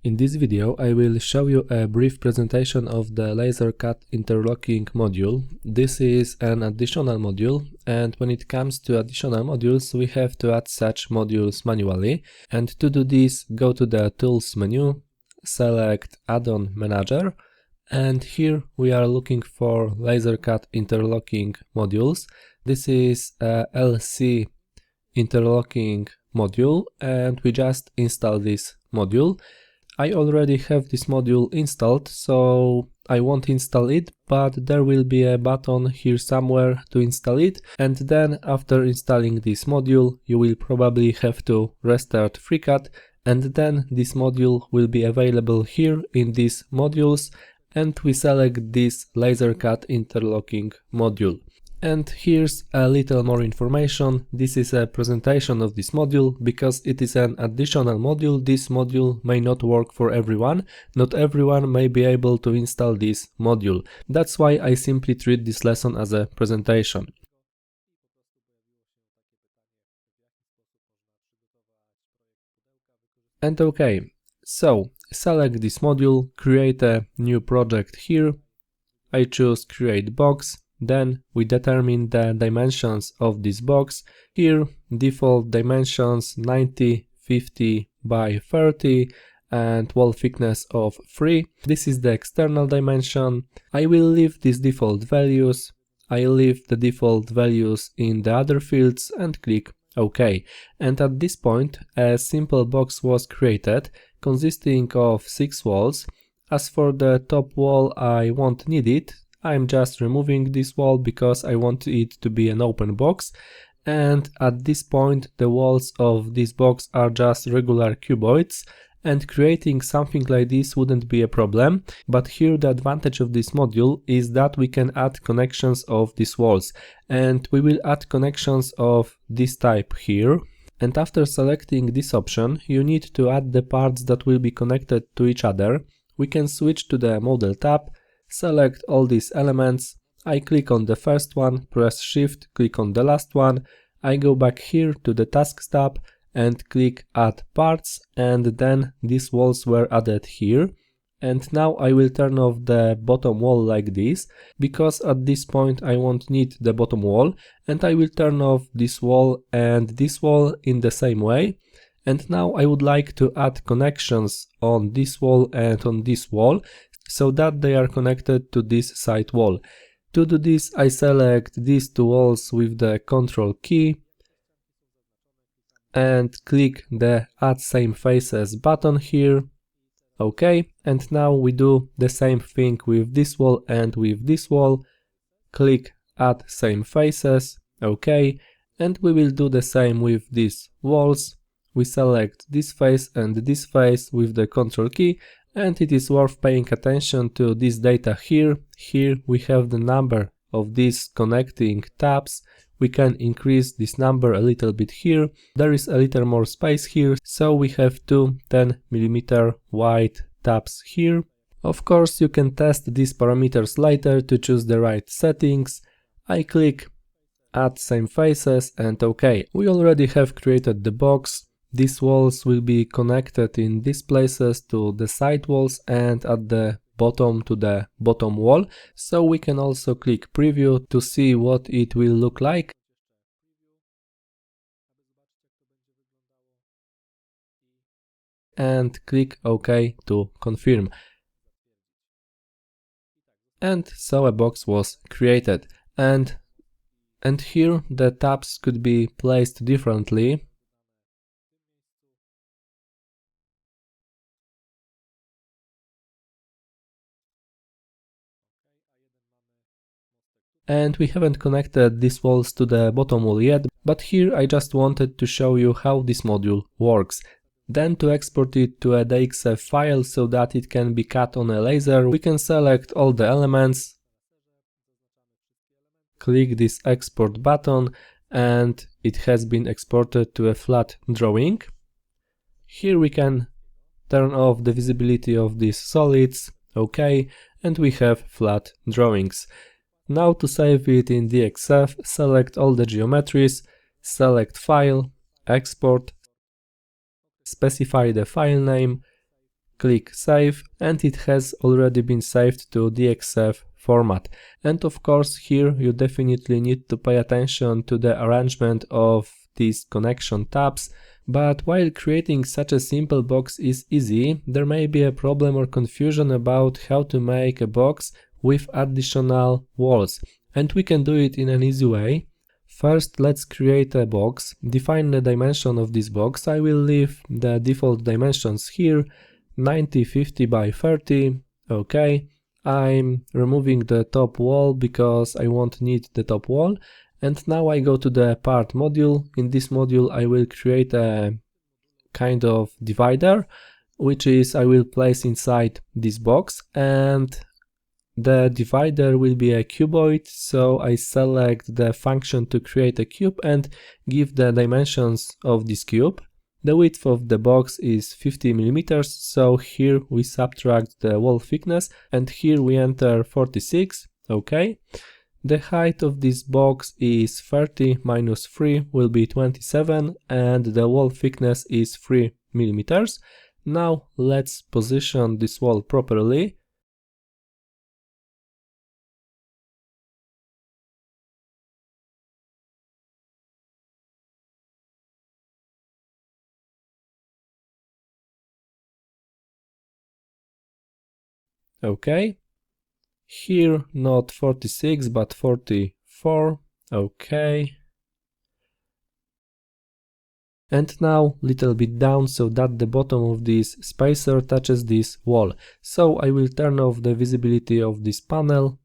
In this video, I will show you a brief presentation of the Laser Cut Interlocking module. This is an additional module, and when it comes to additional modules, we have to add such modules manually. And to do this, go to the Tools menu, select Add-on Manager, and here we are looking for Laser Cut Interlocking modules. This is a LC interlocking module, and we just install this module. I already have this module installed, so I won't install it, but there will be a button here somewhere to install it, and then after installing this module you will probably have to restart FreeCAD, and then this module will be available here in these modules, and we select this Laser Cut Interlocking module. And here's a little more information. This is a presentation of this module. Because it is an additional module, this module may not work for everyone. Not everyone may be able to install this module. That's why I simply treat this lesson as a presentation. And okay, so select this module, create a new project here. I choose Create Box. Then we determine the dimensions of this box. Here default dimensions 90, 50 by 30 and wall thickness of 3. This is the external dimension. I will leave these default values. I leave the default values in the other fields and click OK. And at this point a simple box was created consisting of 6 walls. As for the top wall, I won't need it. I'm just removing this wall because I want it to be an open box, and at this point the walls of this box are just regular cuboids, and creating something like this wouldn't be a problem. But here the advantage of this module is that we can add connections of these walls, and we will add connections of this type here. And after selecting this option, you need to add the parts that will be connected to each other. We can switch to the Model tab, select all these elements. I click on the first one, press Shift, click on the last one. I go back here to the Tasks tab and click Add Parts, and then these walls were added here. And now I will turn off the bottom wall like this, because at this point I won't need the bottom wall, and I will turn off this wall and this wall in the same way. And now I would like to add connections on this wall and on this wall, so that they are connected to this side wall. To do this, I select these two walls with the Ctrl key and click the Add Same Faces button here. OK, and now we do the same thing with this wall and with this wall. Click Add Same Faces. OK, and we will do the same with these walls. We select this face and this face with the Ctrl key. And it is worth paying attention to this data here. Here we have the number of these connecting tabs. We can increase this number a little bit here. There is a little more space here, so we have two 10 mm wide tabs here. Of course, you can test these parameters later to choose the right settings. I click Add Same Faces and OK. We already have created the box. These walls will be connected in these places to the side walls and at the bottom to the bottom wall, so we can also click Preview to see what it will look like. And click OK to confirm. And so a box was created. And here the tabs could be placed differently. And we haven't connected these walls to the bottom wall yet, but here I just wanted to show you how this module works. Then to export it to a DXF file so that it can be cut on a laser, we can select all the elements, click this export button, and it has been exported to a flat drawing. Here we can turn off the visibility of these solids, OK, and we have flat drawings. Now to save it in DXF, select all the geometries, select File, Export, specify the file name, click save, and it has already been saved to DXF format. And of course here you definitely need to pay attention to the arrangement of these connection tabs. But while creating such a simple box is easy, there may be a problem or confusion about how to make a box with additional walls, and we can do it in an easy way. First, let's create a box, define the dimension of this box. I will leave the default dimensions here, 90, 50 by 30, okay. I'm removing the top wall because I won't need the top wall. And now I go to the part module. In this module I will create a kind of divider, which is I will place inside this box, and the divider will be a cuboid, so I select the function to create a cube and give the dimensions of this cube. The width of the box is 50 mm, so here we subtract the wall thickness and here we enter 46, okay. The height of this box is 30 minus 3 will be 27, and the wall thickness is 3 mm. Now let's position this wall properly. Okay, here not 46 but 44, okay. And now little bit down so that the bottom of this spacer touches this wall. So I will turn off the visibility of this panel,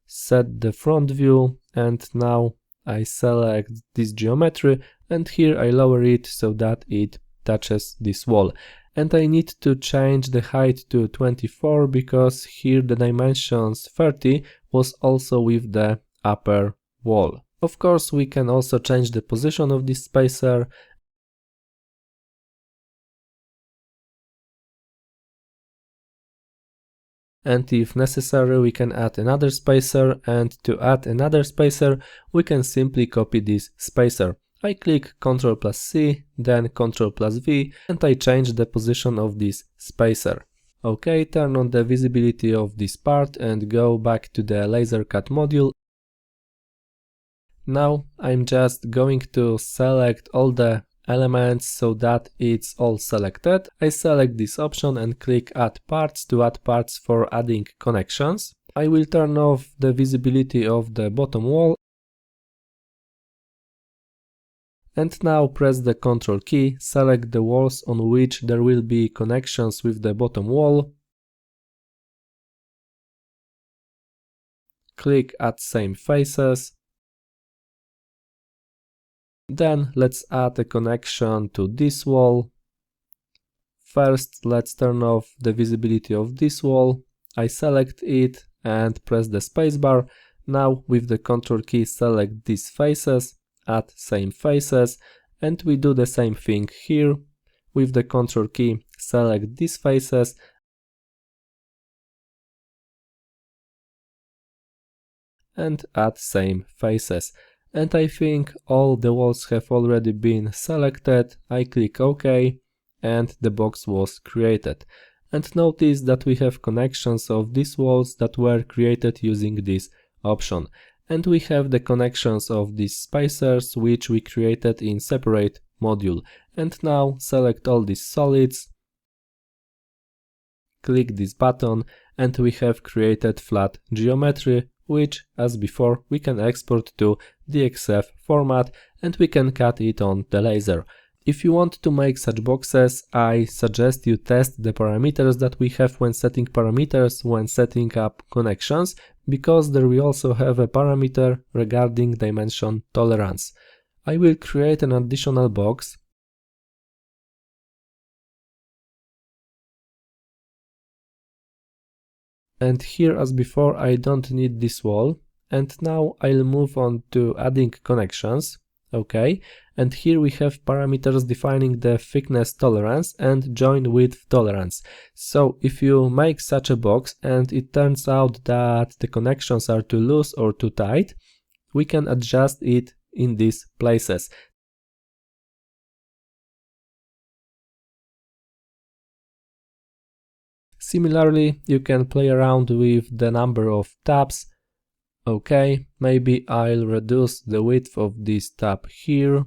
set the front view, and now I select this geometry and here I lower it so that it touches this wall. And I need to change the height to 24 because here the dimensions 30 was also with the upper wall. Of course, we can also change the position of this spacer. And if necessary, we can add another spacer, and to add another spacer, we can simply copy this spacer. I click Ctrl+C, then Ctrl+V, and I change the position of this spacer. Okay, turn on the visibility of this part and go back to the laser cut module. Now I'm just going to select all the elements so that it's all selected. I select this option and click Add Parts to add parts for adding connections. I will turn off the visibility of the bottom wall. And now press the Ctrl key, select the walls on which there will be connections with the bottom wall. Click Add Same Faces. Then let's add a connection to this wall. First, let's turn off the visibility of this wall. I select it and press the spacebar. Now with the Ctrl key select these faces, add same faces, and we do the same thing here. With the Ctrl key select these faces and add same faces. And I think all the walls have already been selected. I click OK and the box was created. And notice that we have connections of these walls that were created using this option. And we have the connections of these spacers which we created in separate module. And now select all these solids, click this button, and we have created flat geometry, which, as before, we can export to DXF format and we can cut it on the laser. If you want to make such boxes, I suggest you test the parameters that we have when setting parameters when setting up connections, because there we also have a parameter regarding dimension tolerance. I will create an additional box. And here, as before, I don't need this wall. And now I'll move on to adding connections. Okay, and here we have parameters defining the thickness tolerance and join width tolerance. So if you make such a box and it turns out that the connections are too loose or too tight, we can adjust it in these places. Similarly, you can play around with the number of tabs. Okay, maybe I'll reduce the width of this tab here.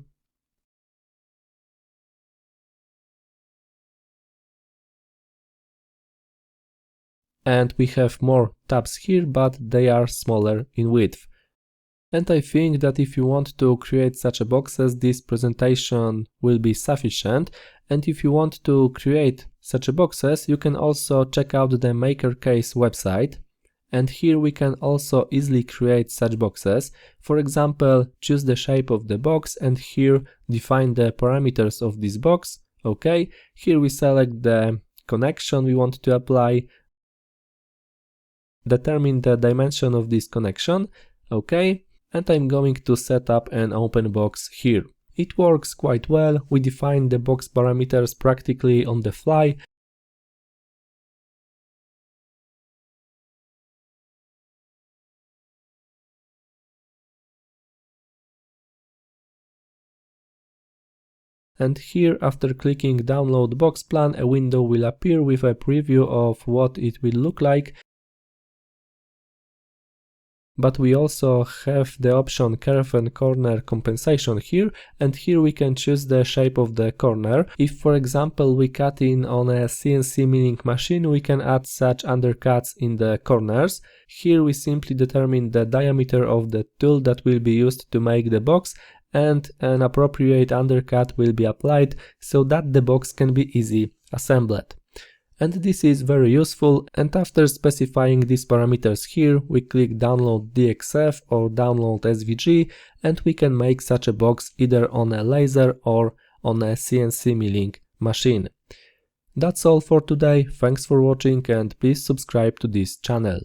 And we have more tabs here, but they are smaller in width. And I think that if you want to create such a boxes, this presentation will be sufficient. And if you want to create such a boxes, you can also check out the MakerCase website. And here we can also easily create such boxes. For example, choose the shape of the box and here define the parameters of this box. Okay, here we select the connection we want to apply, determine the dimension of this connection. Okay, and I'm going to set up an open box here. It works quite well. We define the box parameters practically on the fly. And here, after clicking download box plan, a window will appear with a preview of what it will look like. But we also have the option curve and corner compensation here, and here we can choose the shape of the corner. If for example we cut in on a CNC milling machine, we can add such undercuts in the corners. Here we simply determine the diameter of the tool that will be used to make the box, and an appropriate undercut will be applied so that the box can be easily assembled. And this is very useful, and after specifying these parameters here, we click download DXF or download SVG, and we can make such a box either on a laser or on a CNC milling machine. That's all for today, thanks for watching and please subscribe to this channel.